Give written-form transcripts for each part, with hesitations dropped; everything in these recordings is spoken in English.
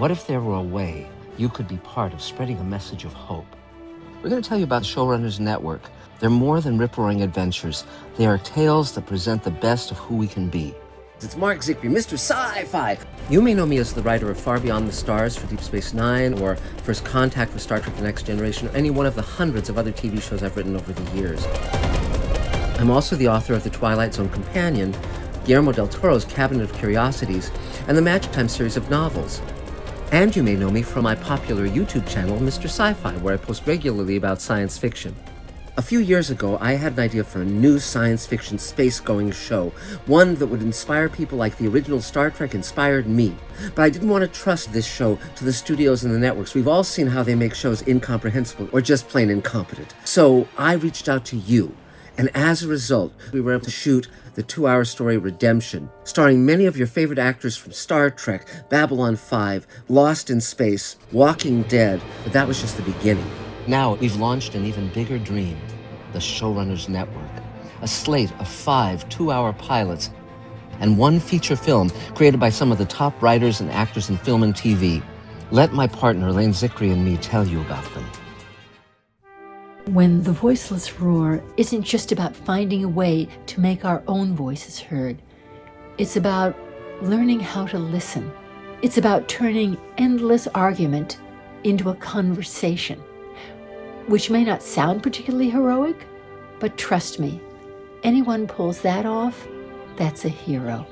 What if there were a way you could be part of spreading a message of hope? We're going to tell you about the Showrunners Network. They're more than rip-roaring adventures. They are tales that present the best of who we can be. It's Marc, Zicree, Mr. Sci-Fi. You may know me as the writer of Far Beyond the Stars for Deep Space Nine, or First Contact for Star Trek The Next Generation, or any one of the hundreds of other TV shows I've written over the years. I'm also the author of The Twilight Zone Companion, Guillermo del Toro's Cabinet of Curiosities, and the Magic Time series of novels. And you may know me from my popular YouTube channel, Mr. Sci-Fi, where I post regularly about science fiction. A few years ago, I had an idea for a new science fiction space-going show, one that would inspire people like the original Star Trek inspired me. But I didn't want to trust this show to the studios and the networks. We've all seen how they make shows incomprehensible or just plain incompetent. So I reached out to you, and as a result, we were able to shoot the 2-hour story Redemption, starring many of your favorite actors from Star Trek, Babylon 5, Lost in Space, Walking Dead, but that was just the beginning. Now we've launched an even bigger dream, the Showrunners Network, a slate of 5 2-hour pilots and 1 feature film created by some of the top writers and actors in film and TV. Let my partner Elaine Zicree and me tell you about them. When the voiceless roar isn't just about finding a way to make our own voices heard. It's about learning how to listen. It's about turning endless argument into a conversation, which may not sound particularly heroic, but trust me, anyone pulls that off, that's a hero.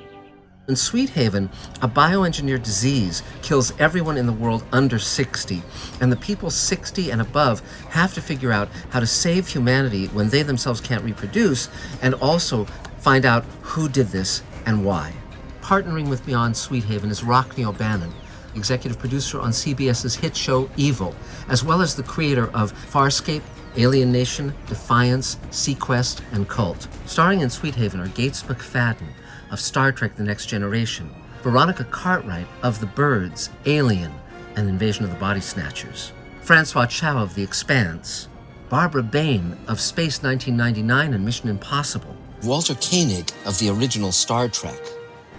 In Sweet Haven, a bioengineered disease kills everyone in the world under 60, and the people 60 and above have to figure out how to save humanity when they themselves can't reproduce, and also find out who did this and why. Partnering with me on Sweet Haven is Rockne O'Bannon, executive producer on CBS's hit show Evil, as well as the creator of Farscape, Alien Nation, Defiance, Sequest, and Cult. Starring in Sweet Haven are Gates McFadden of Star Trek The Next Generation, Veronica Cartwright of The Birds, Alien, and Invasion of the Body Snatchers, Francois Chow of The Expanse, Barbara Bain of Space 1999 and Mission Impossible, Walter Koenig of the original Star Trek,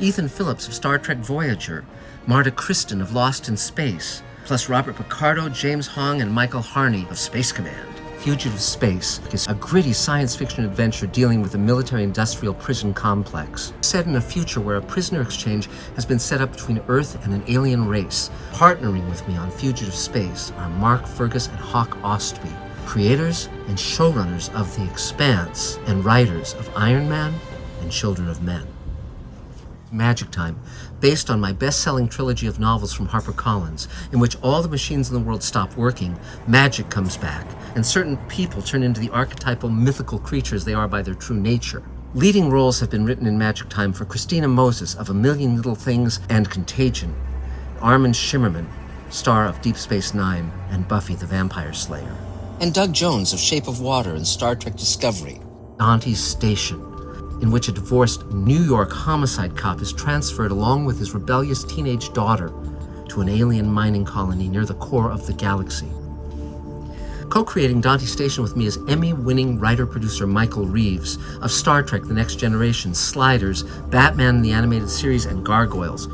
Ethan Phillips of Star Trek Voyager, Marta Kristen of Lost in Space, plus Robert Picardo, James Hong, and Michael Harney of Space Command. Fugitive Space is a gritty science fiction adventure dealing with a military-industrial prison complex, set in a future where a prisoner exchange has been set up between Earth and an alien race. Partnering with me on Fugitive Space are Mark Fergus and Hawk Ostby, creators and showrunners of The Expanse and writers of Iron Man and Children of Men. Magic Time, based on my best-selling trilogy of novels from HarperCollins, in which all the machines in the world stop working, magic comes back, and certain people turn into the archetypal mythical creatures they are by their true nature. Leading roles have been written in Magic Time for Christina Moses of A Million Little Things and Contagion, Armin Shimmerman, star of Deep Space Nine and Buffy the Vampire Slayer, and Doug Jones of Shape of Water and Star Trek Discovery. Dante's Station, in which a divorced New York homicide cop is transferred along with his rebellious teenage daughter to an alien mining colony near the core of the galaxy. Co-creating Dante's Station with me is Emmy-winning writer-producer Michael Reeves of Star Trek The Next Generation, Sliders, Batman the Animated Series, and Gargoyles.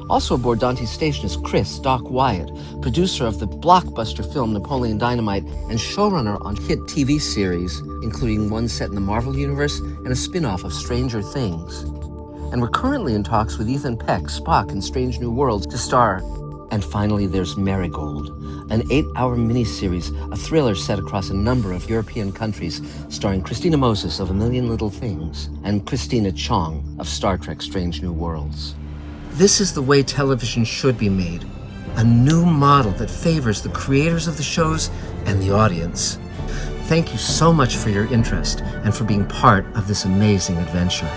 Also aboard Dante's Station is Chris Doc Wyatt, producer of the blockbuster film Napoleon Dynamite and showrunner on hit TV series, including one set in the Marvel Universe and a spin-off of Stranger Things. And we're currently in talks with Ethan Peck, Spock in Strange New Worlds, to star. And finally, there's Marigold, an 8-hour miniseries, a thriller set across a number of European countries, starring Christina Moses of A Million Little Things and Christina Chong of Star Trek Strange New Worlds. This is the way television should be made, a new model that favors the creators of the shows and the audience. Thank you so much for your interest and for being part of this amazing adventure.